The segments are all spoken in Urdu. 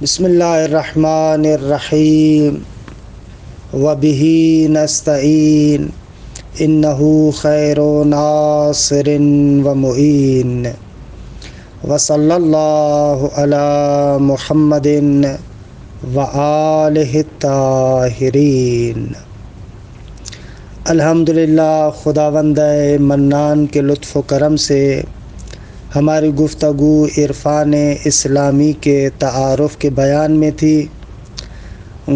بسم اللہ الرحمن الرحیم وبہ نستعین انہ خیر ناصر ومعین وصلی اللہ علی محمد وآلہ الطاہرین۔ الحمدللہ، خداوند منان کے لطف و کرم سے ہماری گفتگو عرفان اسلامی کے تعارف کے بیان میں تھی۔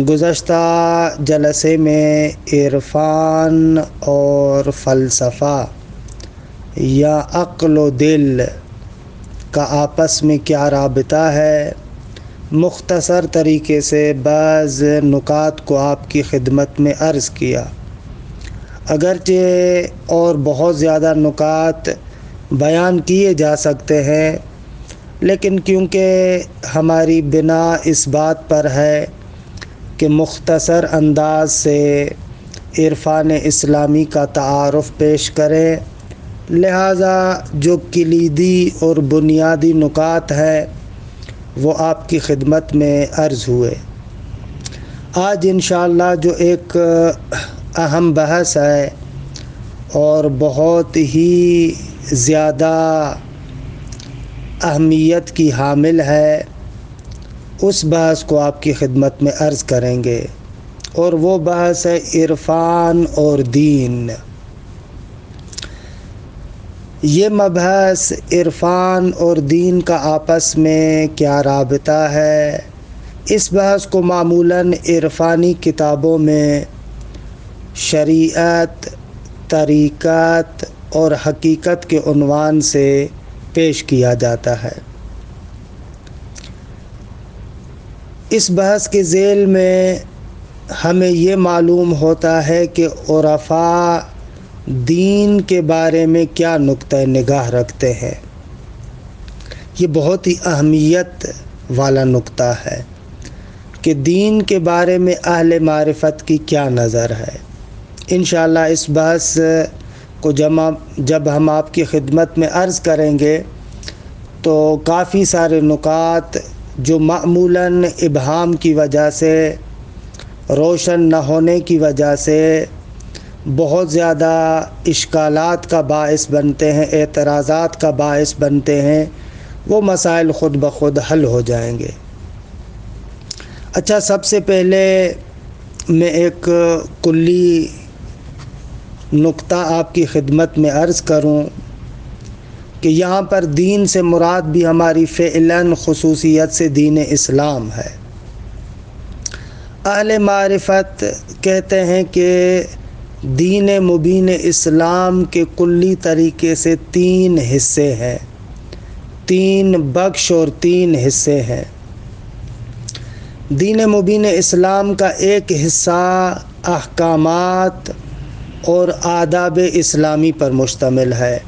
گزشتہ جلسے میں عرفان اور فلسفہ یا عقل و دل کا آپس میں کیا رابطہ ہے، مختصر طریقے سے بعض نکات کو آپ کی خدمت میں عرض کیا۔ اگرچہ اور بہت زیادہ نکات بیان کیے جا سکتے ہیں، لیکن کیونکہ ہماری بنا اس بات پر ہے کہ مختصر انداز سے عرفان اسلامی کا تعارف پیش کریں، لہٰذا جو کلیدی اور بنیادی نکات ہیں وہ آپ کی خدمت میں عرض ہوئے۔ آج انشاءاللہ جو ایک اہم بحث ہے اور بہت ہی زیادہ اہمیت کی حامل ہے، اس بحث کو آپ کی خدمت میں عرض کریں گے، اور وہ بحث ہے عرفان اور دین۔ یہ مبحث عرفان اور دین کا آپس میں کیا رابطہ ہے، اس بحث کو معمولاً عرفانی کتابوں میں شریعت، طریقت اور حقیقت کے عنوان سے پیش کیا جاتا ہے۔ اس بحث کے ذیل میں ہمیں یہ معلوم ہوتا ہے کہ عرفاء دین کے بارے میں کیا نقطہ نگاہ رکھتے ہیں۔ یہ بہت ہی اہمیت والا نقطہ ہے کہ دین کے بارے میں اہل معرفت کی کیا نظر ہے۔ انشاءاللہ اس بحث کو جب ہم آپ کی خدمت میں عرض کریں گے تو کافی سارے نکات جو معمولاً ابہام کی وجہ سے، روشن نہ ہونے کی وجہ سے بہت زیادہ اشکالات کا باعث بنتے ہیں، اعتراضات کا باعث بنتے ہیں، وہ مسائل خود بخود حل ہو جائیں گے۔ اچھا، سب سے پہلے میں ایک کلی نقطہ آپ کی خدمت میں عرض کروں کہ یہاں پر دین سے مراد بھی ہماری فعلاً خصوصیت سے دین اسلام ہے۔ اہل معرفت کہتے ہیں کہ دین مبین اسلام کے کلی طریقے سے 3 حصے ہیں، 3 بخش اور 3 حصے ہیں۔ دین مبین اسلام کا ایک حصہ احکامات اور آداب اسلامی پر مشتمل ہے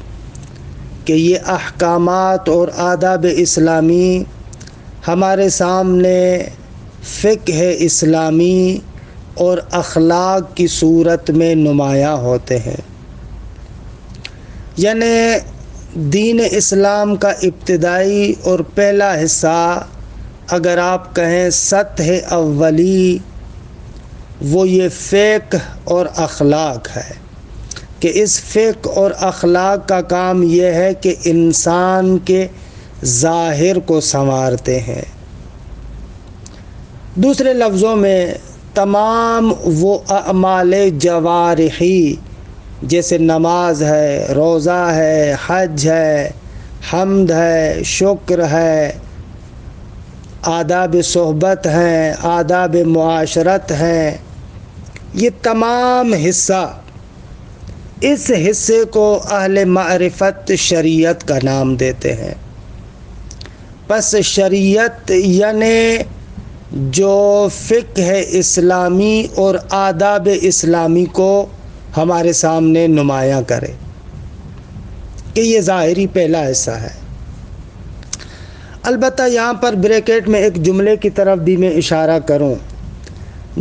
کہ یہ احکامات اور آداب اسلامی ہمارے سامنے فقہ اسلامی اور اخلاق کی صورت میں نمایاں ہوتے ہیں۔ یعنی دین اسلام کا ابتدائی اور پہلا حصہ، اگر آپ کہیں سطح اولی، وہ یہ فقہ اور اخلاق ہے کہ اس فقہ اور اخلاق کا کام یہ ہے کہ انسان کے ظاہر کو سنوارتے ہیں۔ دوسرے لفظوں میں تمام وہ اعمال جوارحی جیسے نماز ہے، روزہ ہے، حج ہے، حمد ہے، شکر ہے، آداب صحبت ہیں، آداب معاشرت ہیں، یہ تمام حصہ، اس حصے کو اہل معرفت شریعت کا نام دیتے ہیں۔ پس شریعت یعنی جو فقہ اسلامی اور آداب اسلامی کو ہمارے سامنے نمایاں کرے، کہ یہ ظاہری پہلا حصہ ہے۔ البتہ یہاں پر بریکٹ میں ایک جملے کی طرف بھی میں اشارہ کروں،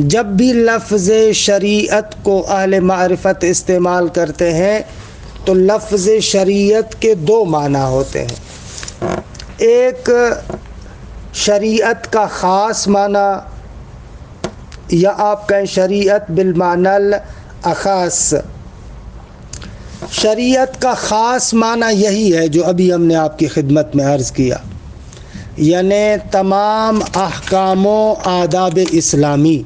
جب بھی لفظ شریعت کو اہل معرفت استعمال کرتے ہیں تو لفظ شریعت کے 2 معنی ہوتے ہیں۔ ایک شریعت کا خاص معنی، یا آپ کہیں شریعت بالمعنی الاخص۔ شریعت کا خاص معنی یہی ہے جو ابھی ہم نے آپ کی خدمت میں عرض کیا، یعنی تمام احکام و آداب اسلامی،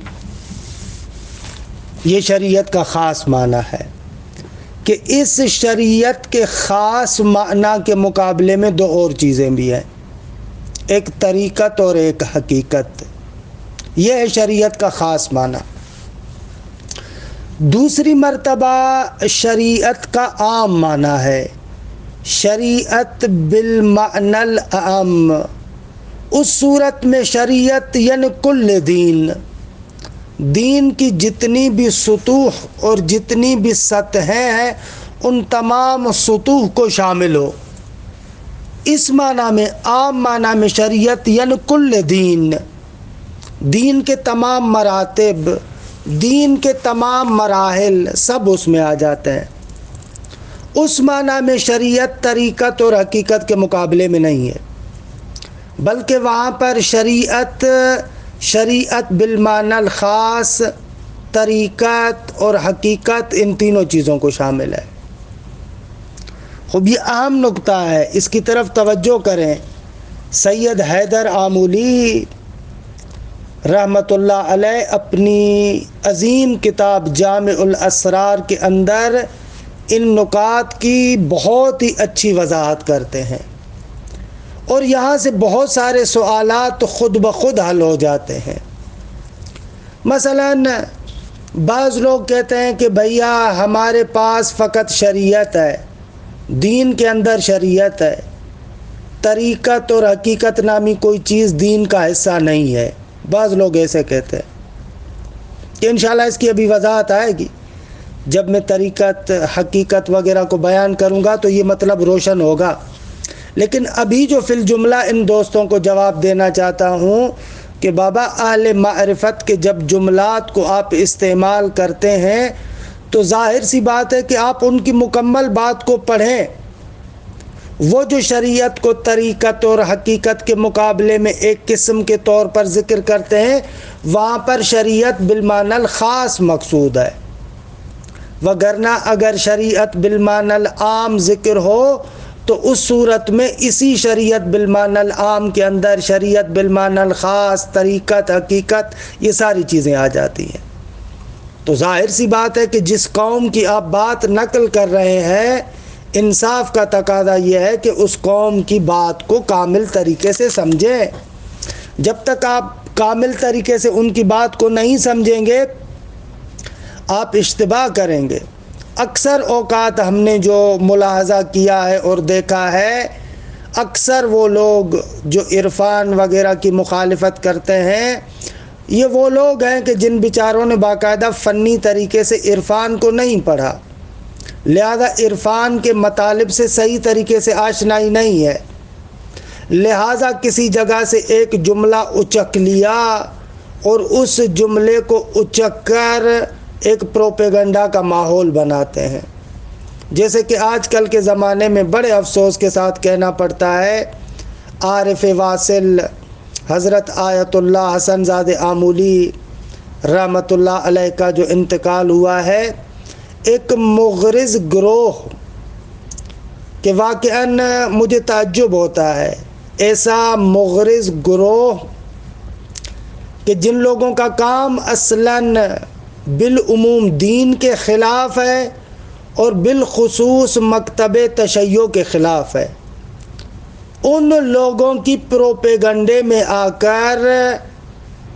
یہ شریعت کا خاص معنی ہے کہ اس شریعت کے خاص معنی کے مقابلے میں دو اور چیزیں بھی ہیں، ایک طریقت اور ایک حقیقت۔ یہ ہے شریعت کا خاص معنی۔ دوسری مرتبہ شریعت کا عام معنی ہے، شریعت بالمعنی الاعم۔ اس صورت میں شریعت یعنی کل دین، دین کی جتنی بھی سطوح اور جتنی بھی سطحیں ہیں ان تمام سطوح کو شامل ہو۔ اس معنی میں، عام معنی میں شریعت یعنی کل دین، دین کے تمام مراتب، دین کے تمام مراحل سب اس میں آ جاتے ہیں۔ اس معنی میں شریعت طریقت اور حقیقت کے مقابلے میں نہیں ہے، بلکہ وہاں پر شریعت بالمعنی الخاص، طریقت اور حقیقت ان تینوں چیزوں کو شامل ہے۔ خوب یہ اہم نقطہ ہے، اس کی طرف توجہ کریں۔ سید حیدر آمولی رحمۃ اللہ علیہ اپنی عظیم کتاب جامع الاسرار کے اندر ان نکات کی بہت ہی اچھی وضاحت کرتے ہیں، اور یہاں سے بہت سارے سوالات خود بخود حل ہو جاتے ہیں۔ مثلا بعض لوگ کہتے ہیں کہ بھیا ہمارے پاس فقط شریعت ہے، دین کے اندر شریعت ہے، طریقت اور حقیقت نامی کوئی چیز دین کا حصہ نہیں ہے۔ بعض لوگ ایسے کہتے ہیں کہ انشاءاللہ اس کی ابھی وضاحت آئے گی، جب میں طریقت، حقیقت وغیرہ کو بیان کروں گا تو یہ مطلب روشن ہوگا۔ لیکن ابھی جو فی الجملہ ان دوستوں کو جواب دینا چاہتا ہوں کہ بابا اہل معرفت کے جب جملات کو آپ استعمال کرتے ہیں تو ظاہر سی بات ہے کہ آپ ان کی مکمل بات کو پڑھیں۔ وہ جو شریعت کو طریقت اور حقیقت کے مقابلے میں ایک قسم کے طور پر ذکر کرتے ہیں، وہاں پر شریعت بالمعنی الخاص مقصود ہے، وگرنہ اگر شریعت بالمعنی العام ذکر ہو تو اس صورت میں اسی شریعت بالمعنی العام کے اندر شریعت بالمعنی الخاص، طریقت، حقیقت، یہ ساری چیزیں آ جاتی ہیں۔ تو ظاہر سی بات ہے کہ جس قوم کی آپ بات نقل کر رہے ہیں، انصاف کا تقاضا یہ ہے کہ اس قوم کی بات کو کامل طریقے سے سمجھیں۔ جب تک آپ کامل طریقے سے ان کی بات کو نہیں سمجھیں گے، آپ اشتباہ کریں گے۔ اکثر اوقات ہم نے جو ملاحظہ کیا ہے اور دیکھا ہے، اکثر وہ لوگ جو عرفان وغیرہ کی مخالفت کرتے ہیں، یہ وہ لوگ ہیں کہ جن بیچاروں نے باقاعدہ فنی طریقے سے عرفان کو نہیں پڑھا، لہذا عرفان کے مطالب سے صحیح طریقے سے آشنائی نہیں ہے، لہذا کسی جگہ سے ایک جملہ اچک لیا اور اس جملے کو اچک کر ایک پروپیگنڈا کا ماحول بناتے ہیں۔ جیسے کہ آج کل کے زمانے میں بڑے افسوس کے ساتھ کہنا پڑتا ہے، عارف واصل حضرت آیت اللہ حسن زادہ آمولی رحمۃ اللہ علیہ کا جو انتقال ہوا ہے، ایک مغرض گروہ کہ واقعاً مجھے تعجب ہوتا ہے، ایسا مغرض گروہ کہ جن لوگوں کا کام اصلاً بالعموم دین کے خلاف ہے اور بالخصوص مکتب تشیع کے خلاف ہے، ان لوگوں کی پروپیگنڈے میں آ کر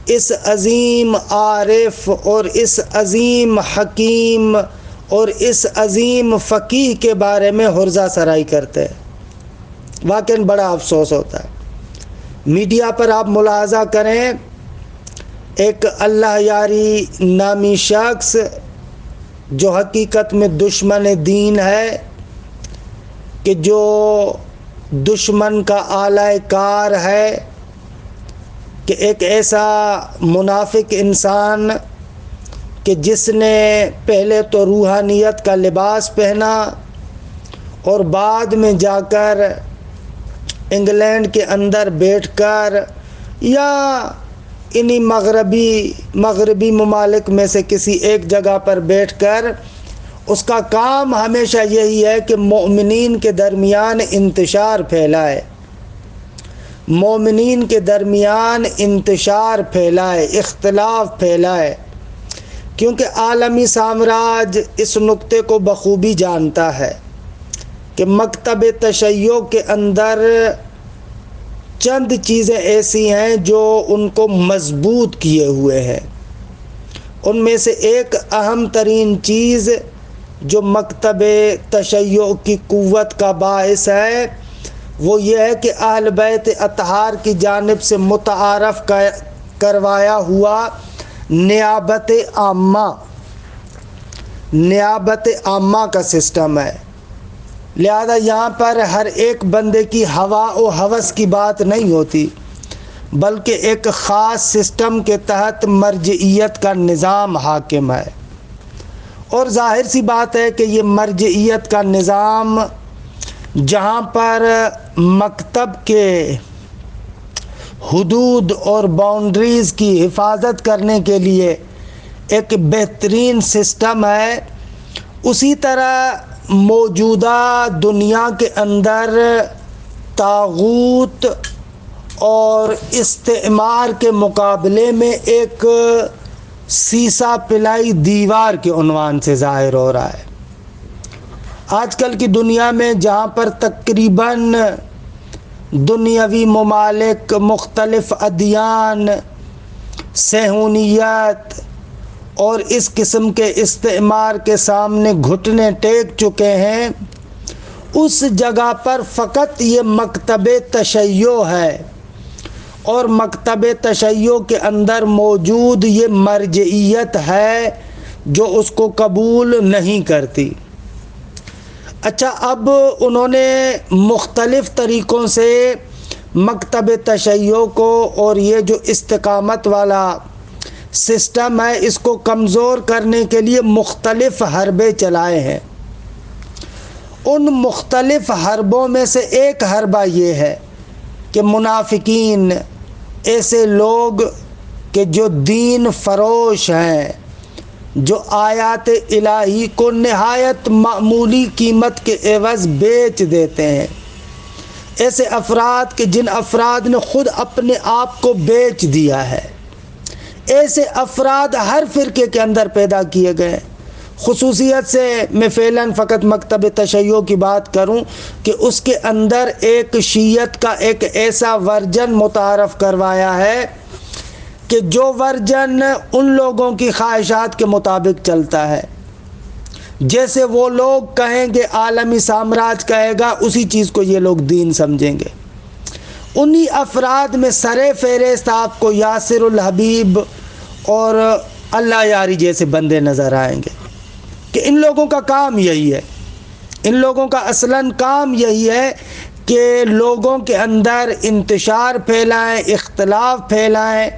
اس عظیم عارف اور اس عظیم حکیم اور اس عظیم فقیہ کے بارے میں حرزہ سرائی کرتے ہیں۔ واقعاً بڑا افسوس ہوتا ہے۔ میڈیا پر آپ ملاحظہ کریں، ایک اللہ یاری نامی شخص جو حقیقت میں دشمن دین ہے، کہ جو دشمن کا آلہ کار ہے، کہ ایک ایسا منافق انسان کہ جس نے پہلے تو روحانیت کا لباس پہنا اور بعد میں جا کر انگلینڈ کے اندر بیٹھ کر یا انہی مغربی ممالک میں سے کسی ایک جگہ پر بیٹھ کر اس کا کام ہمیشہ یہی ہے کہ مومنین کے درمیان انتشار پھیلائے، مومنین کے درمیان انتشار پھیلائے، اختلاف پھیلائے، کیونکہ عالمی سامراج اس نقطے کو بخوبی جانتا ہے کہ مکتب تشیع کے اندر چند چیزیں ایسی ہیں جو ان کو مضبوط کیے ہوئے ہیں۔ ان میں سے ایک اہم ترین چیز جو مکتب تشیع کی قوت کا باعث ہے وہ یہ ہے کہ اہل بیت اطہار کی جانب سے متعارف کروایا ہوا نیابت عامہ کا سسٹم ہے۔ لہذا یہاں پر ہر ایک بندے کی ہوا و ہوس کی بات نہیں ہوتی، بلکہ ایک خاص سسٹم کے تحت مرجعیت کا نظام حاکم ہے، اور ظاہر سی بات ہے کہ یہ مرجعیت کا نظام جہاں پر مکتب کے حدود اور باؤنڈریز کی حفاظت کرنے کے لیے ایک بہترین سسٹم ہے، اسی طرح موجودہ دنیا کے اندر طاغوت اور استعمار کے مقابلے میں ایک سیسا پلائی دیوار کے عنوان سے ظاہر ہو رہا ہے۔ آج کل کی دنیا میں جہاں پر تقریباً دنیاوی ممالک، مختلف ادیان، صہیونیت اور اس قسم کے استعمار کے سامنے گھٹنے ٹیک چکے ہیں، اس جگہ پر فقط یہ مکتب تشیع ہے، اور مکتب تشیع کے اندر موجود یہ مرجعیت ہے جو اس کو قبول نہیں کرتی۔ اچھا، اب انہوں نے مختلف طریقوں سے مکتب تشیع کو اور یہ جو استقامت والا سسٹم ہے اس کو کمزور کرنے کے لیے مختلف حربے چلائے ہیں۔ ان مختلف حربوں میں سے ایک حربہ یہ ہے کہ منافقین، ایسے لوگ کہ جو دین فروش ہیں، جو آیات الہی کو نہایت معمولی قیمت کے عوض بیچ دیتے ہیں، ایسے افراد کہ جن افراد نے خود اپنے آپ کو بیچ دیا ہے، ایسے افراد ہر فرقے کے اندر پیدا کیے گئے ہیں۔ خصوصیت سے میں فعلاً فقط مکتب تشیع کی بات کروں کہ اس کے اندر ایک شیعت کا ایک ایسا ورژن متعارف کروایا ہے کہ جو ورژن ان لوگوں کی خواہشات کے مطابق چلتا ہے، جیسے وہ لوگ کہیں گے عالمی سامراج کہے گا، اسی چیز کو یہ لوگ دین سمجھیں گے۔ انہی افراد میں سرے فہرست آپ کو یاسر الحبیب اور اللہ یاری جیسے بندے نظر آئیں گے کہ ان لوگوں کا کام یہی ہے، ان لوگوں کا اصلاً کام یہی ہے کہ لوگوں کے اندر انتشار پھیلائیں، اختلاف پھیلائیں،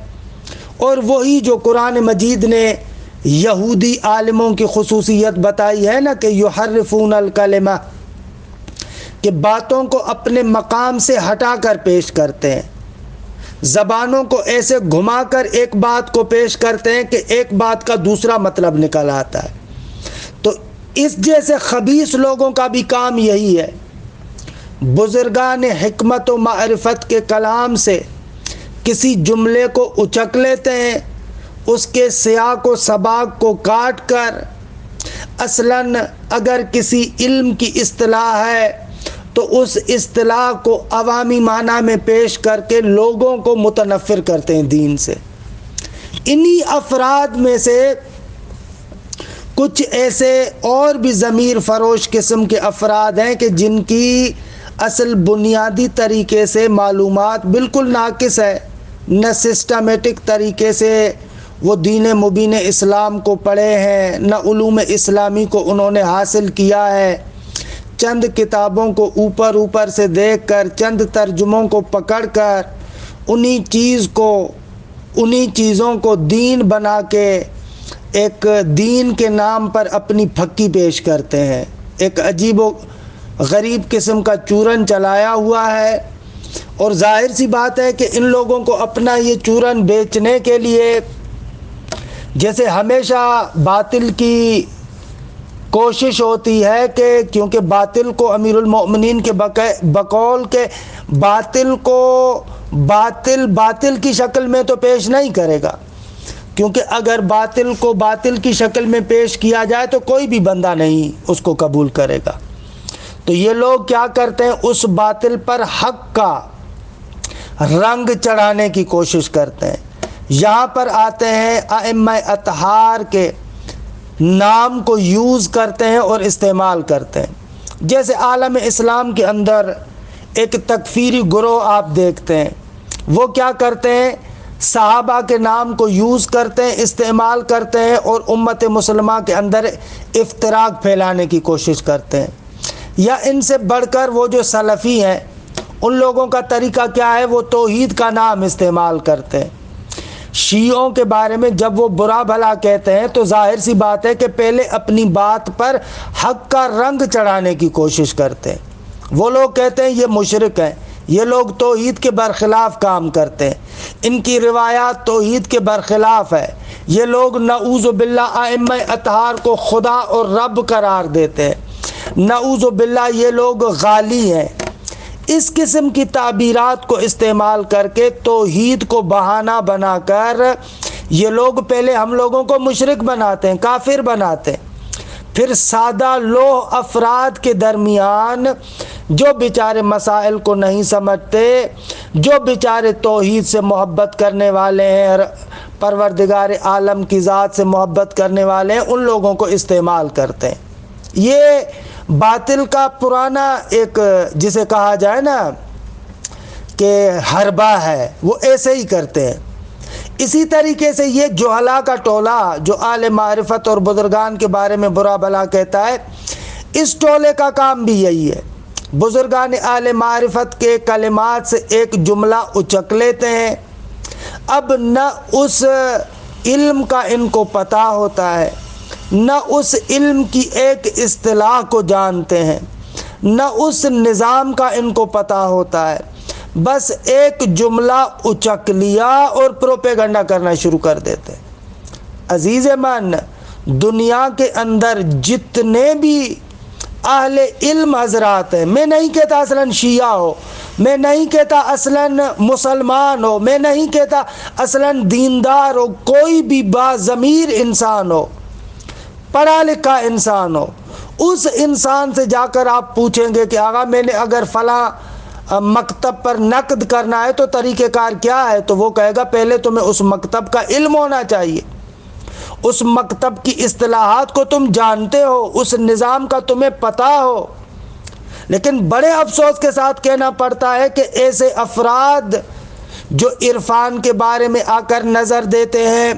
اور وہی جو قرآن مجید نے یہودی عالموں کی خصوصیت بتائی ہے نا کہ یحرفون الکلمہ، کہ باتوں کو اپنے مقام سے ہٹا کر پیش کرتے ہیں، زبانوں کو ایسے گھما کر ایک بات کو پیش کرتے ہیں کہ ایک بات کا دوسرا مطلب نکل آتا ہے۔ تو اس جیسے خبیث لوگوں کا بھی کام یہی ہے، بزرگان حکمت و معرفت کے کلام سے کسی جملے کو اچک لیتے ہیں، اس کے سیاق و سباق کو کاٹ کر، اصلاً اگر کسی علم کی اصطلاح ہے تو اس اصطلاح کو عوامی معنی میں پیش کر کے لوگوں کو متنفر کرتے ہیں دین سے۔ انہی افراد میں سے کچھ ایسے اور بھی ضمیر فروش قسم کے افراد ہیں کہ جن کی اصل بنیادی طریقے سے معلومات بالکل ناقص ہے، نہ سسٹمیٹک طریقے سے وہ دین مبین اسلام کو پڑھے ہیں، نہ علوم اسلامی کو انہوں نے حاصل کیا ہے، چند کتابوں کو اوپر سے دیکھ کر، چند ترجموں کو پکڑ کر انہی چیزوں کو دین بنا کے ایک دین کے نام پر اپنی پھکی پیش کرتے ہیں۔ ایک عجیب و غریب قسم کا چورن چلایا ہوا ہے اور ظاہر سی بات ہے کہ ان لوگوں کو اپنا یہ چورن بیچنے کے لیے جیسے ہمیشہ باطل کی کوشش ہوتی ہے کہ کیونکہ باطل کو امیر المؤمنین کے بقول کے باطل کو باطل کی شکل میں تو پیش نہیں کرے گا، کیونکہ اگر باطل کو باطل کی شکل میں پیش کیا جائے تو کوئی بھی بندہ نہیں اس کو قبول کرے گا۔ تو یہ لوگ کیا کرتے ہیں، اس باطل پر حق کا رنگ چڑھانے کی کوشش کرتے ہیں۔ یہاں پر آتے ہیں ائمہ اطہار کے نام کو یوز کرتے ہیں اور استعمال کرتے ہیں۔ جیسے عالم اسلام کے اندر ایک تکفیری گروہ آپ دیکھتے ہیں، وہ کیا کرتے ہیں، صحابہ کے نام کو یوز کرتے ہیں، استعمال کرتے ہیں اور امت مسلمہ کے اندر افتراق پھیلانے کی کوشش کرتے ہیں۔ یا ان سے بڑھ کر وہ جو سلفی ہیں، ان لوگوں کا طریقہ کیا ہے، وہ توحید کا نام استعمال کرتے ہیں۔ شیعوں کے بارے میں جب وہ برا بھلا کہتے ہیں تو ظاہر سی بات ہے کہ پہلے اپنی بات پر حق کا رنگ چڑھانے کی کوشش کرتے ہیں۔ وہ لوگ کہتے ہیں یہ مشرک ہیں، یہ لوگ توحید کے برخلاف کام کرتے ہیں، ان کی روایات توحید کے برخلاف ہے، یہ لوگ نعوذ باللہ ائمہ اطہار کو خدا اور رب قرار دیتے ہیں، نعوذ باللہ یہ لوگ غالی ہیں۔ اس قسم کی تعبیرات کو استعمال کر کے توحید کو بہانہ بنا کر یہ لوگ پہلے ہم لوگوں کو مشرک بناتے ہیں، کافر بناتے ہیں، پھر سادہ لوح افراد کے درمیان جو بیچارے مسائل کو نہیں سمجھتے، جو بیچارے توحید سے محبت کرنے والے ہیں، پروردگار عالم کی ذات سے محبت کرنے والے ہیں، ان لوگوں کو استعمال کرتے ہیں۔ یہ باطل کا پرانا ایک جسے کہا جائے نا کہ حربہ ہے، وہ ایسے ہی کرتے ہیں۔ اسی طریقے سے یہ جہلا کا ٹولہ جو اہل معرفت اور بزرگان کے بارے میں برا بھلا کہتا ہے، اس ٹولے کا کام بھی یہی ہے۔ بزرگان اہل معرفت کے کلمات سے ایک جملہ اچک لیتے ہیں، اب نہ اس علم کا ان کو پتہ ہوتا ہے، نہ اس علم کی ایک اصطلاح کو جانتے ہیں، نہ اس نظام کا ان کو پتہ ہوتا ہے، بس ایک جملہ اچک لیا اور پروپیگنڈا کرنا شروع کر دیتے ہیں۔ عزیز من، دنیا کے اندر جتنے بھی اہل علم حضرات ہیں، میں نہیں کہتا اصلاً شیعہ ہو، میں نہیں کہتا اصلاً مسلمان ہو، میں نہیں کہتا اصلاً دیندار ہو، کوئی بھی باضمیر انسان ہو، پڑھا لکھا انسان ہو، اس انسان سے جا کر آپ پوچھیں گے کہ آقا میں نے اگر فلاں مکتب پر نقد کرنا ہے تو طریقہ کار کیا ہے، تو وہ کہے گا پہلے تمہیں اس مکتب کا علم ہونا چاہیے، اس مکتب کی اصطلاحات کو تم جانتے ہو، اس نظام کا تمہیں پتہ ہو۔ لیکن بڑے افسوس کے ساتھ کہنا پڑتا ہے کہ ایسے افراد جو عرفان کے بارے میں آ کر نظر دیتے ہیں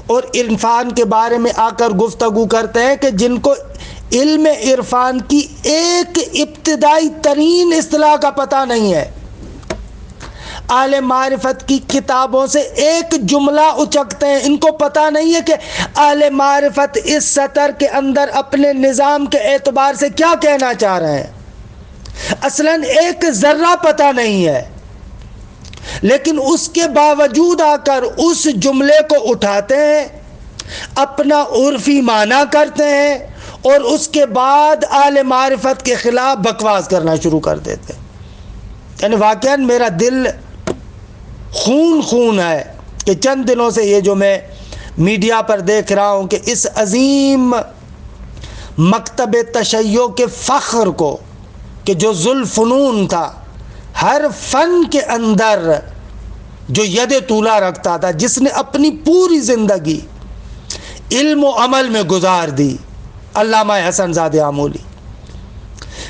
اور عرفان کے بارے میں آ کر گفتگو کرتے ہیں کہ جن کو علم عرفان کی ایک ابتدائی ترین اصطلاح کا پتہ نہیں ہے، اہل معرفت کی کتابوں سے ایک جملہ اچکتے ہیں، ان کو پتہ نہیں ہے کہ اہل معرفت اس سطر کے اندر اپنے نظام کے اعتبار سے کیا کہنا چاہ رہے ہیں، اصلاً ایک ذرہ پتہ نہیں ہے، لیکن اس کے باوجود آ کر اس جملے کو اٹھاتے ہیں، اپنا عرفی معنی کرتے ہیں اور اس کے بعد اہل معرفت کے خلاف بکواس کرنا شروع کر دیتے ہیں۔ یعنی واقعاً میرا دل خون ہے کہ چند دنوں سے یہ جو میں میڈیا پر دیکھ رہا ہوں کہ اس عظیم مکتب تشیع کے فخر کو کہ جو ذوالفنون تھا، ہر فن کے اندر جو ید طولہ رکھتا تھا، جس نے اپنی پوری زندگی علم و عمل میں گزار دی، علامہ حسن زادہ آمولی،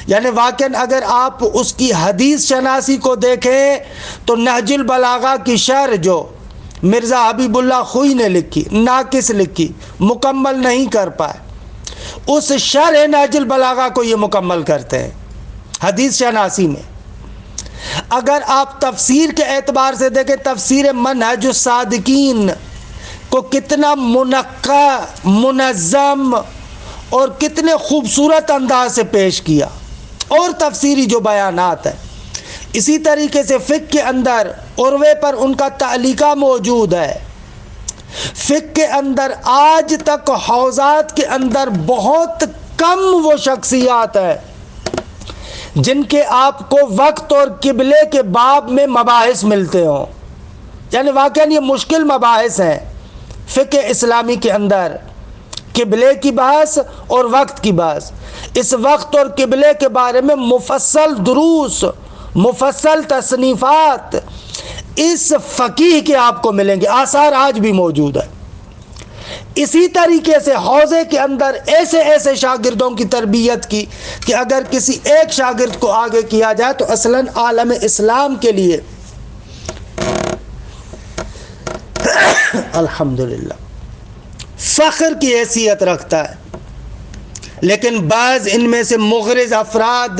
یعنی واقعاً اگر آپ اس کی حدیث شناسی کو دیکھیں تو نہج البلاغہ کی شرح جو مرزا حبیب اللہ خوئی نے لکھی، ناقص لکھی، مکمل نہیں کر پائے، اس شرح نہج البلاغہ کو یہ مکمل کرتے ہیں حدیث شناسی میں۔ اگر آپ تفسیر کے اعتبار سے دیکھیں، تفسیر منہج الصادقین کو کتنا منقع، منظم اور کتنے خوبصورت انداز سے پیش کیا، اور تفسیری جو بیانات ہیں، اسی طریقے سے فقہ کے اندر عروے پر ان کا تعلیقہ موجود ہے. فقہ کے اندر آج تک حوزات کے اندر بہت کم وہ شخصیات ہیں جن کے آپ کو وقت اور قبلے کے باب میں مباحث ملتے ہوں. یعنی واقعاً یہ مشکل مباحث ہیں فقہ اسلامی کے اندر، قبلے کی بحث اور وقت کی بحث. اس وقت اور قبلے کے بارے میں مفصل دروس، مفصل تصنیفات اس فقیہ کے آپ کو ملیں گے، آثار آج بھی موجود ہے. اسی طریقے سے حوزے کے اندر ایسے ایسے شاگردوں کی تربیت کی کہ اگر کسی ایک شاگرد کو آگے کیا جائے تو اصلاً عالم اسلام کے لیے الحمدللہ فخر کی حیثیت رکھتا ہے. لیکن بعض ان میں سے مغرض افراد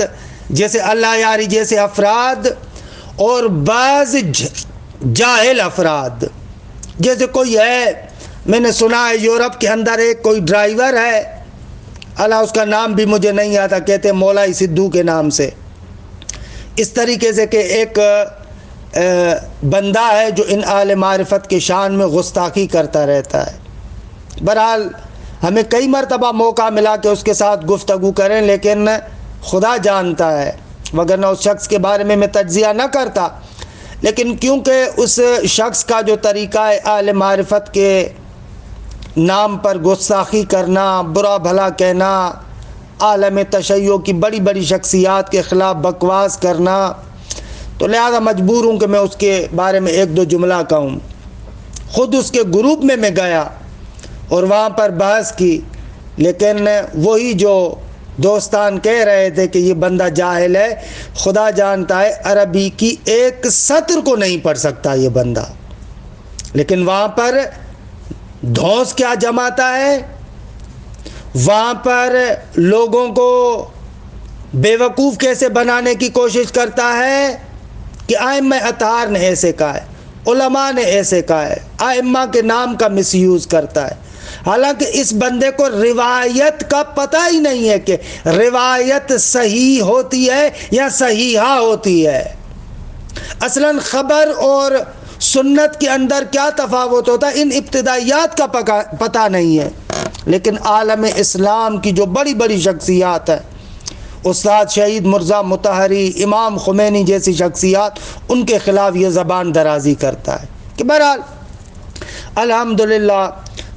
جیسے اللہ یاری جیسے افراد اور بعض جاہل افراد، جیسے کوئی ہے، میں نے سنا ہے یورپ کے اندر ایک کوئی ڈرائیور ہے، اللہ اس کا نام بھی مجھے نہیں آتا، کہتے ہیں مولائی سدھو کے نام سے. اس طریقے سے کہ ایک بندہ ہے جو ان اہل معرفت کے شان میں گستاخی کرتا رہتا ہے. بہرحال ہمیں کئی مرتبہ موقع ملا کہ اس کے ساتھ گفتگو کریں، لیکن خدا جانتا ہے، وگرنہ اس شخص کے بارے میں تجزیہ نہ کرتا. لیکن کیونکہ اس شخص کا جو طریقہ ہے اہل معرفت کے نام پر گستاخی کرنا، برا بھلا کہنا، عالم تشیع کی بڑی بڑی شخصیات کے خلاف بکواس کرنا، تو لہذا مجبور ہوں کہ میں اس کے بارے میں ایک دو جملہ کہوں. خود اس کے گروپ میں گیا اور وہاں پر بحث کی، لیکن وہی جو دوستان کہہ رہے تھے کہ یہ بندہ جاہل ہے، خدا جانتا ہے عربی کی ایک سطر کو نہیں پڑھ سکتا یہ بندہ، لیکن وہاں پر دھوس کیا جماتا ہے، وہاں پر لوگوں کو بیوقوف کیسے بنانے کی کوشش کرتا ہے کہ ائمہ اطہار نے ایسے کہا ہے، علماء نے ایسے کہا ہے، ائمہ کے نام کا مس یوز کرتا ہے. حالانکہ اس بندے کو روایت کا پتہ ہی نہیں ہے کہ روایت صحیح ہوتی ہے یا صحیحہ ہوتی ہے. اصلاً خبر اور سنت کے اندر کیا تفاوت ہوتا ہے ان ابتدائیات کا پتہ نہیں ہے. لیکن عالم اسلام کی جو بڑی بڑی شخصیات ہیں، استاد شہید مرزا مطہری، امام خمینی جیسی شخصیات، ان کے خلاف یہ زبان درازی کرتا ہے. کہ بہرحال الحمدللہ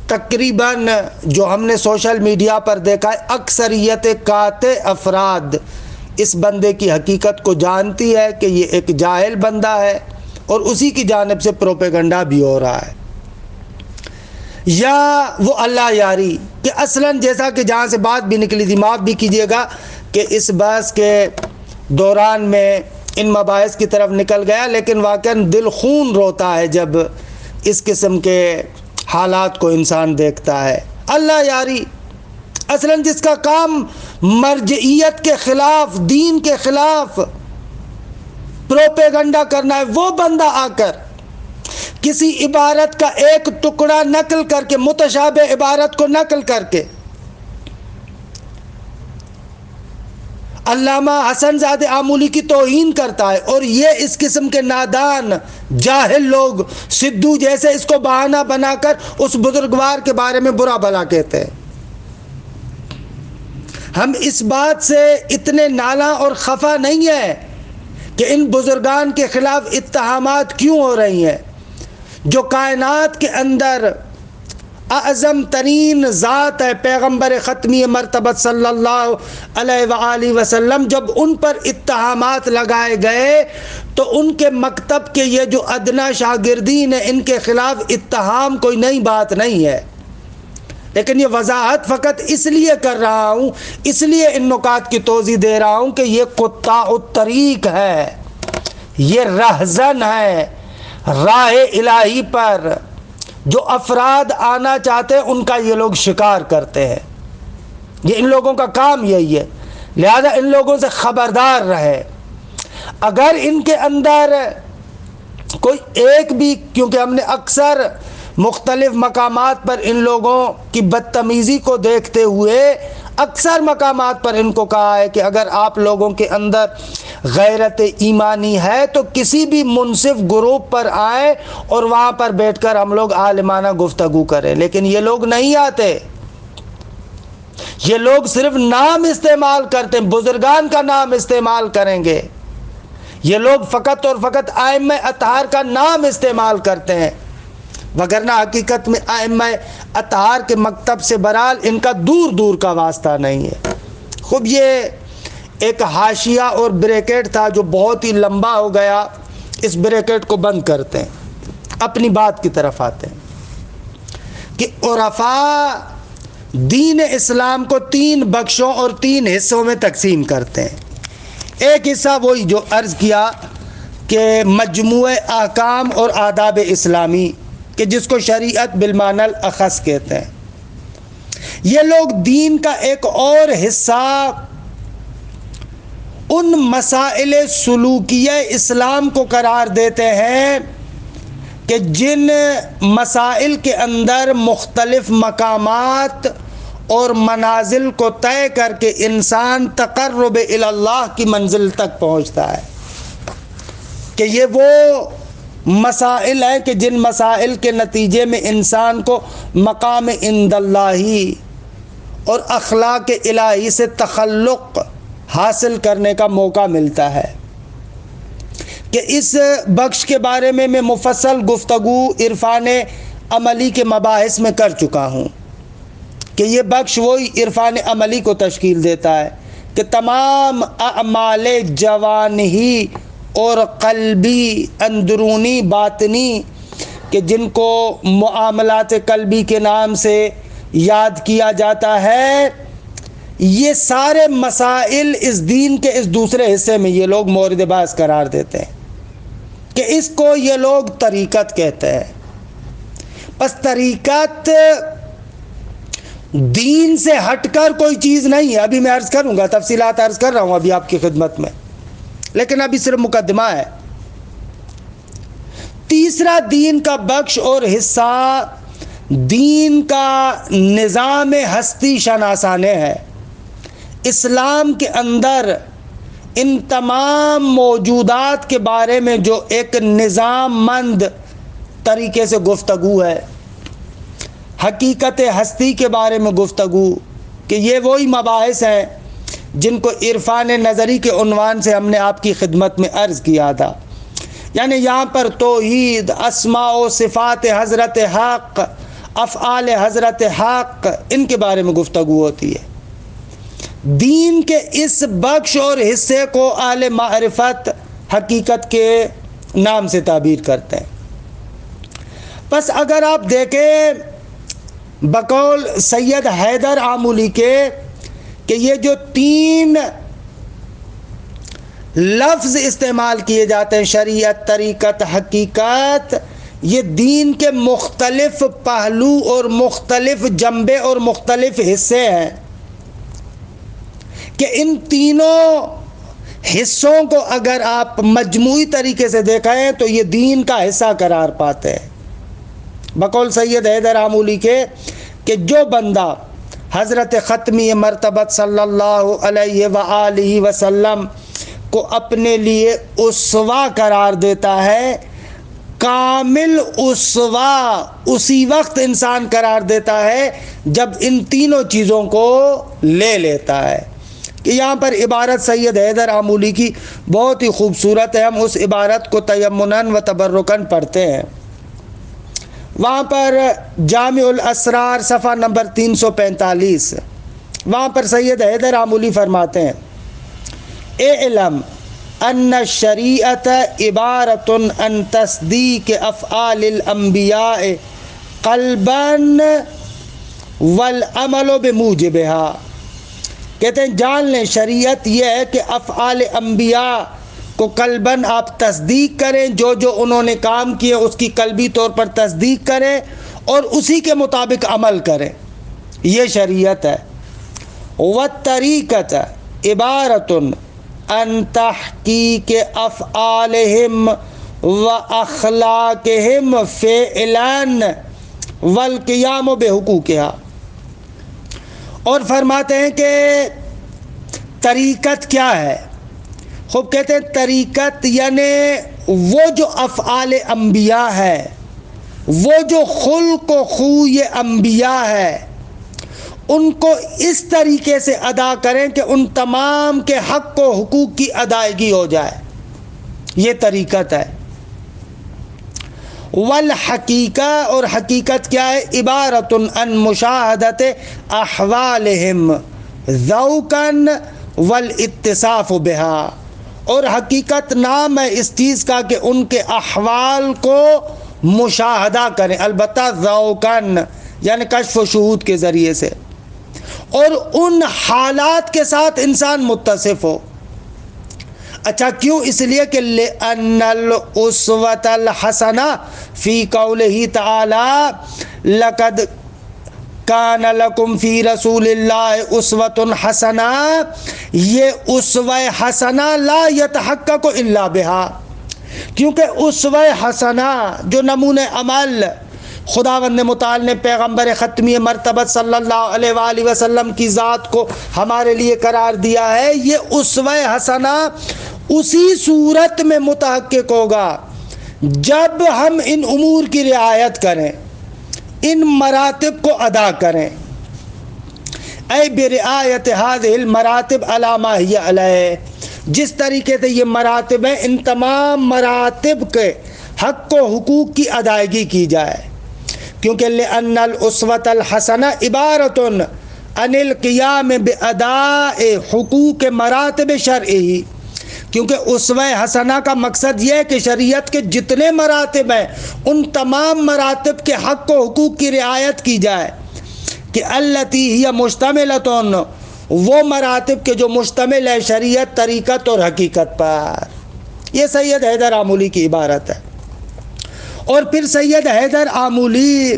تقریباً جو ہم نے سوشل میڈیا پر دیکھا ہے، اکثریت قاطع افراد اس بندے کی حقیقت کو جانتی ہے کہ یہ ایک جاہل بندہ ہے، اور اسی کی جانب سے پروپیگنڈا بھی ہو رہا ہے. یا وہ اللہ یاری کہ اصلاً جیسا کہ جہاں سے بات بھی نکلی تھی، معاف بھی کیجیے گا کہ اس بحث کے دوران میں ان مباحث کی طرف نکل گیا، لیکن واقعاً دل خون روتا ہے جب اس قسم کے حالات کو انسان دیکھتا ہے. اللہ یاری اصلاً جس کا کام مرجعیت کے خلاف، دین کے خلاف پروپیگنڈا کرنا ہے، وہ بندہ آ کر کسی عبارت کا ایک ٹکڑا نقل کر کے، متشابہ عبارت کو نقل کر کے علامہ حسن زادہ آمولی کی توہین کرتا ہے. اور یہ اس قسم کے نادان جاہل لوگ سدھو جیسے اس کو بہانہ بنا کر اس بزرگوار کے بارے میں برا بھلا کہتے ہیں. ہم اس بات سے اتنے نالاں اور خفا نہیں ہیں کہ ان بزرگان کے خلاف اتہامات کیوں ہو رہی ہیں، جو کائنات کے اندر اعظم ترین ذات ہے، پیغمبر ختمی مرتبت صلی اللہ علیہ وآلہ وسلم. جب ان پر اتہامات لگائے گئے تو ان کے مکتب کے یہ جو ادنا شاگردین ہیں، ان کے خلاف اتہام کوئی نئی بات نہیں ہے. لیکن یہ وضاحت فقط اس لیے کر رہا ہوں، اس لیے ان نکات کی توضیح دے رہا ہوں کہ یہ قطاع الطریق ہے، یہ رہزن ہے راہ الہی پر. جو افراد آنا چاہتے ہیں ان کا یہ لوگ شکار کرتے ہیں. یہ ان لوگوں کا کام یہی ہے، لہذا ان لوگوں سے خبردار رہے. اگر ان کے اندر کوئی ایک بھی، کیونکہ ہم نے اکثر مختلف مقامات پر ان لوگوں کی بدتمیزی کو دیکھتے ہوئے اکثر مقامات پر ان کو کہا ہے کہ اگر آپ لوگوں کے اندر غیرت ایمانی ہے تو کسی بھی منصف گروپ پر آئیں اور وہاں پر بیٹھ کر ہم لوگ عالمانہ گفتگو کریں، لیکن یہ لوگ نہیں آتے، یہ لوگ صرف نام استعمال کرتے ہیں، بزرگان کا نام استعمال کریں گے، یہ لوگ فقط اور فقط ائمہ اطہار کا نام استعمال کرتے ہیں، وگرنہ حقیقت میں ائمہ اطہار کے مکتب سے برحال ان کا دور دور کا واسطہ نہیں ہے۔ خوب یہ ایک حاشیہ اور بریکٹ تھا جو بہت ہی لمبا ہو گیا، اس بریکٹ کو بند کرتے ہیں، اپنی بات کی طرف آتے ہیں کہ عرفاء دین اسلام کو 3 بخشوں اور 3 حصوں میں تقسیم کرتے ہیں۔ ایک حصہ وہی جو عرض کیا کہ مجموعہ احکام اور آداب اسلامی، کہ جس کو شریعت بالمعنی الاخص کہتے ہیں۔ یہ لوگ دین کا ایک اور حصہ ان مسائل سلوکیہ اسلام کو قرار دیتے ہیں کہ جن مسائل کے اندر مختلف مقامات اور منازل کو طے کر کے انسان تقرب الی اللہ کی منزل تک پہنچتا ہے، کہ یہ وہ مسائل ہیں کہ جن مسائل کے نتیجے میں انسان کو مقام عند اللہ اور اخلاق الہی سے تخلق حاصل کرنے کا موقع ملتا ہے، کہ اس بخش کے بارے میں مفصل گفتگو عرفان عملی کے مباحث میں کر چکا ہوں کہ یہ بخش وہی عرفان عملی کو تشکیل دیتا ہے کہ تمام اعمال جوانحی اور قلبی، اندرونی، باطنی، کہ جن کو معاملات قلبی کے نام سے یاد کیا جاتا ہے، یہ سارے مسائل اس دین کے اس دوسرے حصے میں یہ لوگ مورد بحث قرار دیتے ہیں کہ اس کو یہ لوگ طریقت کہتے ہیں۔ بس طریقت دین سے ہٹ کر کوئی چیز نہیں ہے، ابھی میں عرض کروں گا، تفصیلات عرض کر رہا ہوں ابھی آپ کی خدمت میں، لیکن ابھی صرف مقدمہ ہے۔ تیسرا دین کا بخش اور حصہ دین کا نظام ہستی شناسانے ہے۔ اسلام کے اندر ان تمام موجودات کے بارے میں جو ایک نظام مند طریقے سے گفتگو ہے، حقیقت ہستی کے بارے میں گفتگو، کہ یہ وہی مباحث ہیں جن کو عرفان نظری کے عنوان سے ہم نے آپ کی خدمت میں عرض کیا تھا، یعنی یہاں پر توحید، اسماء و صفات حضرت حق، افعال حضرت حق، ان کے بارے میں گفتگو ہوتی ہے۔ دین کے اس بخش اور حصے کو اہل معرفت حقیقت کے نام سے تعبیر کرتے ہیں۔ بس اگر آپ دیکھیں بقول سید حیدر آمولی کے کہ یہ جو 3 لفظ استعمال کیے جاتے ہیں، شریعت، طریقت، حقیقت، یہ دین کے مختلف پہلو اور مختلف جنبے اور مختلف حصے ہیں، کہ ان تینوں حصوں کو اگر آپ مجموعی طریقے سے دیکھیں تو یہ دین کا حصہ قرار پاتے ہیں۔ بقول سید حیدر آمولی کے کہ جو بندہ حضرت ختمی مرتبت صلی اللہ علیہ وآلہ وسلم کو اپنے لیے اسوہ قرار دیتا ہے، کامل اسوہ اسی وقت انسان قرار دیتا ہے جب ان تینوں چیزوں کو لے لیتا ہے، کہ یہاں پر عبارت سید حیدر آمولی کی بہت ہی خوبصورت ہے، ہم اس عبارت کو تیمناً و تبرکاً پڑھتے ہیں۔ وہاں پر جامع الاسرار صفحہ نمبر 345، وہاں پر سید حیدر آمولی فرماتے ہیں: اعلم ان الشریعت عبارت عن تصدیق افعال الانبیاء قلبا والعمل بموجبها، کہتے ہیں جان لیں شریعت یہ ہے کہ افعال انبیاء کو قلباً آپ تصدیق کریں، جو جو انہوں نے کام کیے اس کی قلبی طور پر تصدیق کریں اور اسی کے مطابق عمل کریں، یہ شریعت ہے۔ والطریقت عبارت عن تحقیق افعالہم واخلاقہم فعلاً والقیام بحقوقہا، اور فرماتے ہیں کہ طریقت کیا ہے؟ خوب کہتے ہیں طریقت یعنی وہ جو افعال انبیاء ہے، وہ جو خلق و خوی انبیاء ہے، ان کو اس طریقے سے ادا کریں کہ ان تمام کے حق و حقوق کی ادائیگی ہو جائے، یہ طریقت ہے۔ والحقیقہ، اور حقیقت کیا ہے؟ عبارت عن مشاہدت احوالہم ذوقاً والاتصاف بہا، اور حقیقت نام ہے اس چیز کا کہ ان کے احوال کو مشاہدہ کریں، البتہ ذوقاً یعنی کشف و شہود کے ذریعے سے، اور ان حالات کے ساتھ انسان متصف ہو۔ اچھا کیوں؟ اس لیے کہ لِأَنَّ الْأُسْوَةَ الْحَسَنَةَ فِي قَوْلِهِ تَعَالَى لَقَدْ كَانَ لَكُمْ فِي رَسُولِ اللَّهِ أُسْوَةٌ حَسَنَةٌ، یہ اسوہ حسنہ لا يتحقق الا بها، کیونکہ اسوہ حسنہ جو نمونہ عمل خداوند متعال نے پیغمبر ختمی مرتبت صلی اللہ علیہ وآلہ وسلم کی ذات کو ہمارے لیے قرار دیا ہے، یہ اسوہ حسنہ اسی صورت میں متحقق ہوگا جب ہم ان امور کی رعایت کریں، ان مراتب کو ادا کریں، اے برعایت هذه المراتب علی ما ہی علیہ، جس طریقے سے یہ مراتب ہیں ان تمام مراتب کے حق و حقوق کی ادائیگی کی جائے، کیونکہ لأن الاسوۃ الحسنہ عبارت عن القیام باداء حقوق مراتب شرعی، کیونکہ اسوہ حسنہ کا مقصد یہ ہے کہ شریعت کے جتنے مراتب ہیں ان تمام مراتب کے حق و حقوق کی رعایت کی جائے، کہ التی ہی مشتملۃ، وہ مراتب کے جو مشتمل ہے شریعت، طریقت اور حقیقت پر۔ یہ سید حیدر آمولی کی عبارت ہے۔ اور پھر سید حیدر آمولی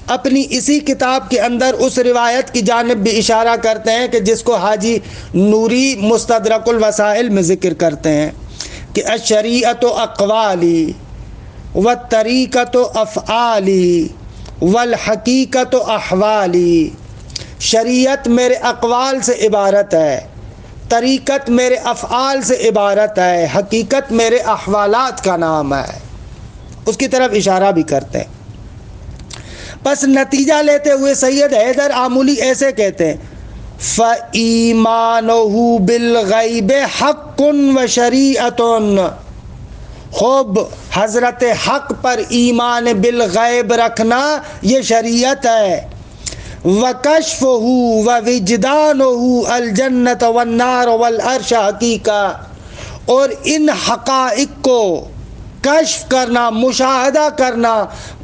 اپنی اسی کتاب کے اندر اس روایت کی جانب بھی اشارہ کرتے ہیں کہ جس کو حاجی نوری مستدرک الوسائل میں ذکر کرتے ہیں کہ الشریعۃ اقوالی والطریقۃ افعالی والحقیقۃ احوالی، شریعت میرے اقوال سے عبارت ہے، طریقت میرے افعال سے عبارت ہے، حقیقت میرے احوالات کا نام ہے، اس کی طرف اشارہ بھی کرتے ہیں۔ بس نتیجہ لیتے ہوئے سید حیدر آمولی ایسے کہتے ہیں فَإِيمَانُهُ بِالْغَيْبِ حَقٌّ وَشَرِيعَةٌ، خوب حضرت حق پر ایمان بالغیب رکھنا یہ شریعت ہے، وَكَشْفُهُ وَوِجْدَانُهُ الْجَنَّةَ وَالنَّارَ وَالْعَرْشَ حقیقہ، اور ان حقائق کو کشف کرنا، مشاہدہ کرنا،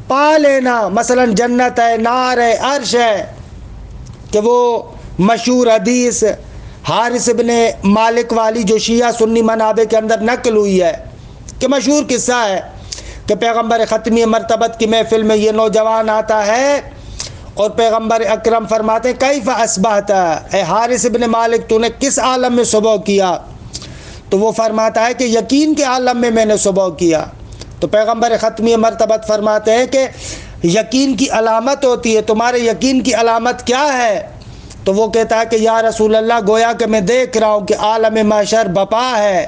پا لینا، مثلا جنت ہے، نار ہے، عرش ہے، کہ وہ مشہور حدیث حارث ابن مالک والی جو شیعہ سنی منابع کے اندر نقل ہوئی ہے، کہ مشہور قصہ ہے کہ پیغمبر ختمی مرتبت کی محفل میں یہ نوجوان آتا ہے اور پیغمبر اکرم فرماتے ہیں کیف اصبحت، اے حارث ابن مالک تو نے کس عالم میں صبح کیا؟ تو وہ فرماتا ہے کہ یقین کے عالم میں میں نے صبح کیا۔ تو پیغمبر ختمی مرتبت فرماتے ہیں کہ یقین کی علامت ہوتی ہے، تمہارے یقین کی علامت کیا ہے؟ تو وہ کہتا ہے کہ یا رسول اللہ گویا کہ میں دیکھ رہا ہوں کہ عالم محشر بپا ہے،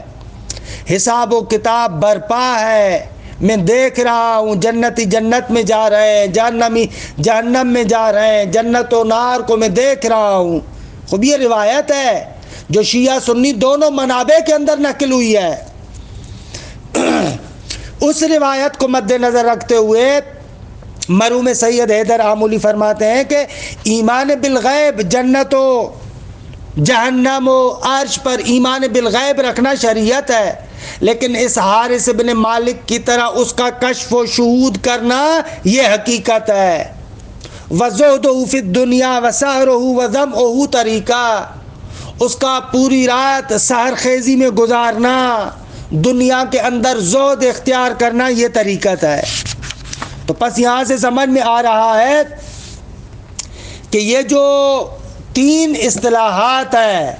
حساب و کتاب برپا ہے، میں دیکھ رہا ہوں جنتی جنت میں جا رہے ہیں، جہنمی جہنم میں جا رہے ہیں، جنت و نار کو میں دیکھ رہا ہوں۔ خوب یہ روایت ہے جو شیعہ سنی دونوں منابع کے اندر نقل ہوئی ہے۔ اس روایت کو مد نظر رکھتے ہوئے مرحوم سید حیدر آمولی فرماتے ہیں کہ ایمان بالغیب، جنت و جہنم و عرش پر ایمان بالغیب رکھنا شریعت ہے، لیکن اس حارث ابن مالک کی طرح اس کا کشف و شہود کرنا یہ حقیقت ہے۔ وَزُهْدُهُ فِي الدُّنْيَا وَسَهْرُهُ وَظَمْئُهُ طریقہ، اس کا پوری رات سحر خیزی میں گزارنا، دنیا کے اندر زہد اختیار کرنا، یہ طریقت ہے۔ تو پس یہاں سے سمجھ میں آ رہا ہے کہ یہ جو تین اصطلاحات ہیں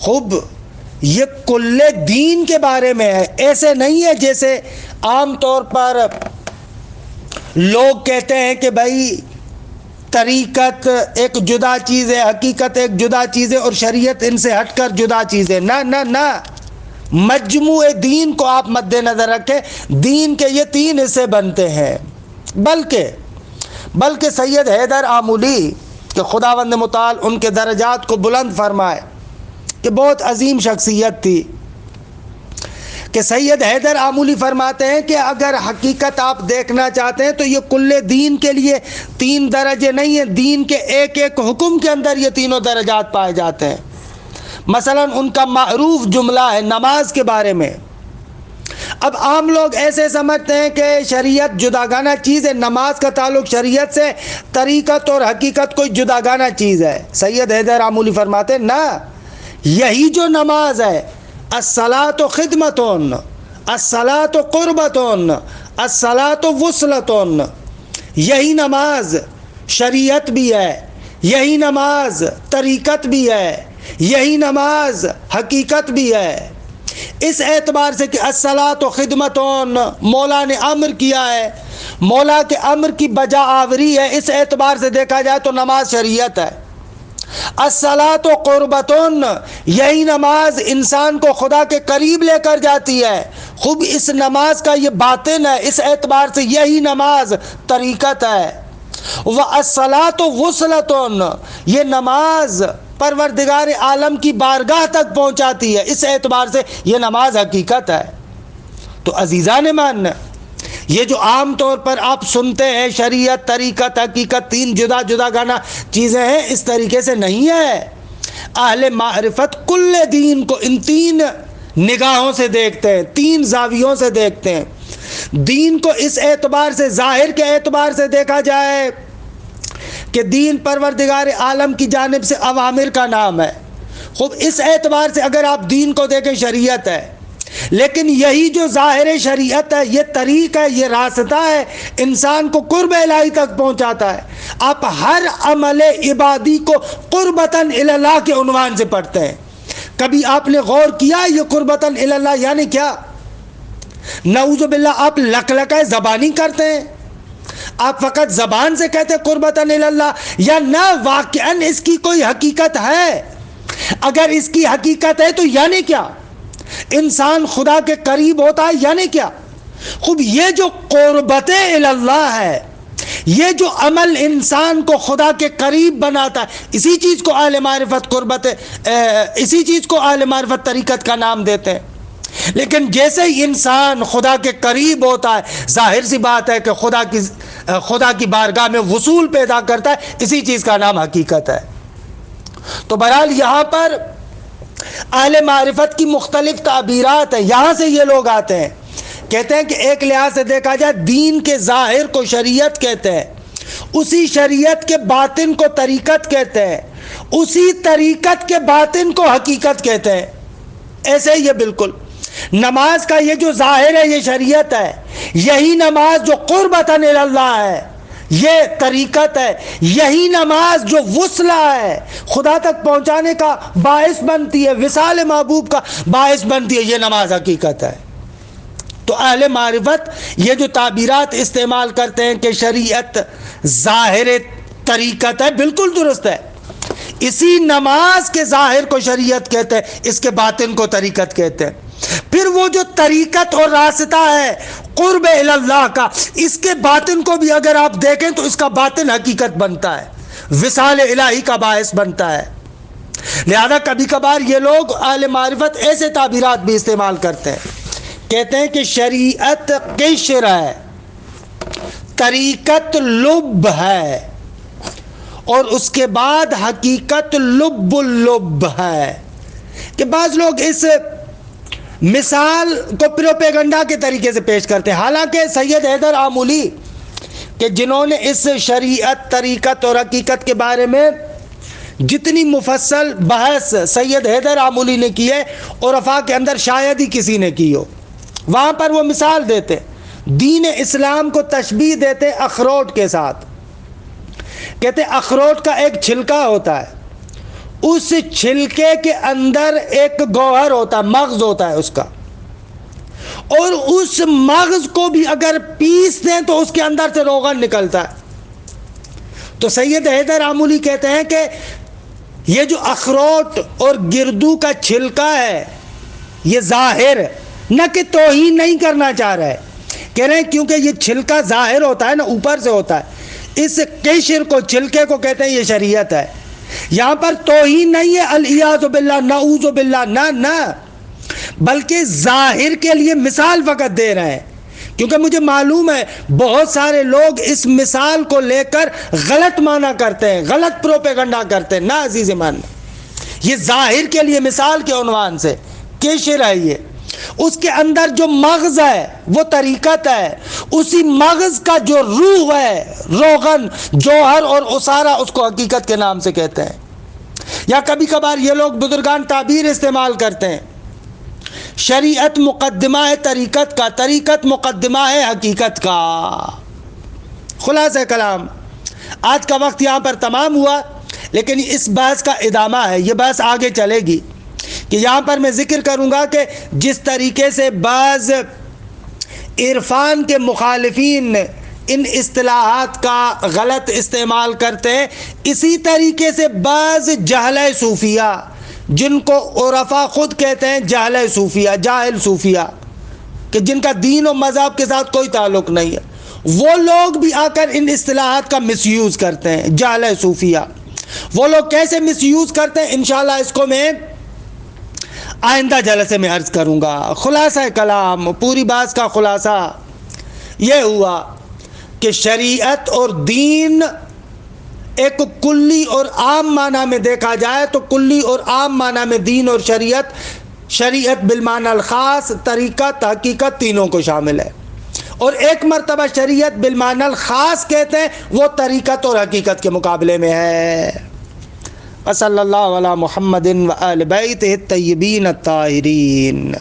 خوب یہ کل دین کے بارے میں ہے، ایسے نہیں ہے جیسے عام طور پر لوگ کہتے ہیں کہ بھائی طریقت ایک جدا چیز ہے، حقیقت ایک جدا چیز ہے، اور شریعت ان سے ہٹ کر جدا چیز ہے. نہ نہ نہ، مجموع دین کو آپ مد نظر رکھیں. دین کے یہ 3 حصے بنتے ہیں. بلکہ سید حیدر آمولی کہ خداوند متعال ان کے درجات کو بلند فرمائے، کہ بہت عظیم شخصیت تھی، کہ سید حیدر آمولی فرماتے ہیں کہ اگر حقیقت آپ دیکھنا چاہتے ہیں تو یہ کل دین کے لیے 3 درجے نہیں ہیں، دین کے ایک ایک حکم کے اندر یہ تینوں درجات پائے جاتے ہیں. مثلا ان کا معروف جملہ ہے نماز کے بارے میں. اب عام لوگ ایسے سمجھتے ہیں کہ شریعت جداگانہ چیز ہے، نماز کا تعلق شریعت سے، طریقت اور حقیقت کوئی جداگانہ چیز ہے. سید حیدر آمولی فرماتے ہیں نہ، یہی جو نماز ہے، الصلاۃ خدمۃ، الصلاۃ قربۃ، الصلاۃ وصلۃ، یہی نماز شریعت بھی ہے، یہی نماز طریقت بھی ہے، یہی نماز حقیقت بھی ہے. اس اعتبار سے کہ الصلاۃ خدمۃ مولا نے امر کیا ہے، مولا کے امر کی بجا آوری ہے، اس اعتبار سے دیکھا جائے تو نماز شریعت ہے. الصلاۃ قربۃ، یہی نماز انسان کو خدا کے قریب لے کر جاتی ہے. خوب اس نماز کا یہ باطن ہے، اس اعتبار سے یہی نماز طریقت ہے. والصلاۃ وصلۃ، یہ نماز پروردگار عالم کی بارگاہ تک پہنچاتی ہے، اس اعتبار سے یہ نماز حقیقت ہے. تو عزیزان مان، یہ جو عام طور پر آپ سنتے ہیں شریعت طریقت حقیقت 3 جدا جدا گانا چیزیں ہیں، اس طریقے سے نہیں ہے. اہل معرفت کل دین کو ان 3 نگاہوں سے دیکھتے ہیں، 3 زاویوں سے دیکھتے ہیں. دین کو اس اعتبار سے، ظاہر کے اعتبار سے دیکھا جائے کہ دین پروردگار عالم کی جانب سے اوامر کا نام ہے. خوب اس اعتبار سے اگر آپ دین کو دیکھیں شریعت ہے، لیکن یہی جو ظاہر شریعت ہے، یہ طریق ہے، یہ راستہ ہے، انسان کو قرب الہی تک پہنچاتا ہے. آپ ہر عمل عبادی کو قربتاً الی اللہ کے عنوان سے پڑھتے ہیں. کبھی آپ نے غور کیا یہ قربتاً الی اللہ یعنی کیا؟ نعوذ باللہ آپ لکلکہ زبانی کرتے ہیں، آپ فقط زبان سے کہتے ہیں قربتاً الی اللہ، یا نہ واقعاً اس کی کوئی حقیقت ہے؟ اگر اس کی حقیقت ہے تو یعنی کیا؟ انسان خدا کے قریب ہوتا ہے یعنی کیا؟ خوب یہ جو قربت الی اللہ ہے، یہ جو عمل انسان کو خدا کے قریب بناتا ہے، اسی چیز کو اہل معرفت اسی چیز کو اہل معرفت طریقت کا نام دیتے ہیں. لیکن جیسے ہی انسان خدا کے قریب ہوتا ہے، ظاہر سی بات ہے کہ خدا کی بارگاہ میں وصول پیدا کرتا ہے، اسی چیز کا نام حقیقت ہے. تو بہرحال یہاں پر اہل معرفت کی مختلف تعبیرات ہیں. یہاں سے یہ لوگ آتے ہیں، کہتے ہیں کہ ایک لحاظ سے دیکھا جائے دین کے ظاہر کو شریعت کہتے ہیں، اسی شریعت کے باطن کو طریقت کہتے ہیں، اسی طریقت کے باطن کو حقیقت کہتے ہیں. ایسے یہ بالکل نماز کا یہ جو ظاہر ہے یہ شریعت ہے، یہی نماز جو قربتاً الی اللہ ہے یہ طریقت ہے، یہی نماز جو وصلہ ہے، خدا تک پہنچانے کا باعث بنتی ہے، وصال محبوب کا باعث بنتی ہے، یہ نماز حقیقت ہے. تو اہل معرفت یہ جو تعبیرات استعمال کرتے ہیں کہ شریعت ظاہر طریقت ہے، بالکل درست ہے. اسی نماز کے ظاہر کو شریعت کہتے ہیں، اس کے باطن کو طریقت کہتے ہیں. پھر وہ جو طریقت اور راستہ ہے قرب الی اللہ کا، اس کے باطن کو بھی اگر آپ دیکھیں تو اس کا باطن حقیقت بنتا ہے، وصال الہی کا باعث بنتا ہے. لہذا کبھی کبھار یہ لوگ اہل معرفت ایسے تعبیرات بھی استعمال کرتے ہیں، کہتے ہیں کہ شریعت قشر ہے، طریقت لب ہے، اور اس کے بعد حقیقت لب اللب ہے. کہ بعض لوگ اس مثال کو پروپیگنڈا کے طریقے سے پیش کرتے ہیں، حالانکہ سید حیدر آمولی کہ جنہوں نے اس شریعت طریقت اور حقیقت کے بارے میں جتنی مفصل بحث سید حیدر آمولی نے کی ہے عرفاء کے اندر شاید ہی کسی نے کی ہو. وہاں پر وہ مثال دیتے، دین اسلام کو تشبیہ دیتے اخروٹ کے ساتھ. کہتے اخروٹ کا ایک چھلکا ہوتا ہے، اس چھلکے کے اندر ایک گوہر ہوتا ہے، مغز ہوتا ہے اس کا، اور اس مغز کو بھی اگر پیس دیں تو اس کے اندر سے روغن نکلتا ہے. تو سید حیدر آمولی کہتے ہیں کہ یہ جو اخروٹ اور گردو کا چھلکا ہے یہ ظاہر، نہ کہ توہین نہیں کرنا چاہ رہے، کہہ رہے ہیں کیونکہ یہ چھلکا ظاہر ہوتا ہے نا، اوپر سے ہوتا ہے، اس قشر کو، چھلکے کو کہتے ہیں یہ شریعت ہے۔ یہاں پر توہین نہیں ہے، الیاذ باللہ، نعوذ باللہ، نہ بلکہ ظاہر کے لیے مثال فقط دے رہے ہیں، کیونکہ مجھے معلوم ہے بہت سارے لوگ اس مثال کو لے کر غلط معنی کرتے ہیں، غلط پروپیگنڈا کرتے ہیں۔ نہ عزیز مان، یہ ظاہر کے لیے مثال کے عنوان سے قشر ہے، یہ اس کے اندر جو مغز ہے وہ طریقت ہے، اسی مغز کا جو روح ہے، روغن، جوہر اور اسارہ، اس کو حقیقت کے نام سے کہتے ہیں۔ یا کبھی کبھار یہ لوگ بزرگان تعبیر استعمال کرتے ہیں، شریعت مقدمہ ہے طریقت کا، طریقت مقدمہ ہے حقیقت کا۔ خلاصہ کلام، آج کا وقت یہاں پر تمام ہوا، لیکن اس بحث کا ادامہ ہے، یہ بحث آگے چلے گی، کہ یہاں پر میں ذکر کروں گا کہ جس طریقے سے بعض عرفان کے مخالفین ان اصطلاحات کا غلط استعمال کرتے ہیں، اسی طریقے سے بعض جہلہ صوفیہ، جن کو عرفا خود کہتے ہیں جہلہ صوفیہ، جاہل صوفیہ، کہ جن کا دین و مذہب کے ساتھ کوئی تعلق نہیں ہے، وہ لوگ بھی آ کر ان اصطلاحات کا مس یوز کرتے ہیں، جہلہ صوفیہ۔ وہ لوگ کیسے مس یوز کرتے ہیں، انشاءاللہ اس کو میں آئندہ جلسے میں عرض کروں گا۔ خلاصہ کلام، پوری بات کا خلاصہ یہ ہوا کہ شریعت اور دین ایک کلی اور عام معنی میں دیکھا جائے تو کلی اور عام معنی میں دین اور شریعت بالمعنی الخاص، طریقت، حقیقت، تینوں کو شامل ہے، اور ایک مرتبہ شریعت بالمعنی الخاص کہتے ہیں وہ طریقت اور حقیقت کے مقابلے میں ہے۔ صلی اللہ علی محمد و آل بیتہ الطیبین الطاہرین۔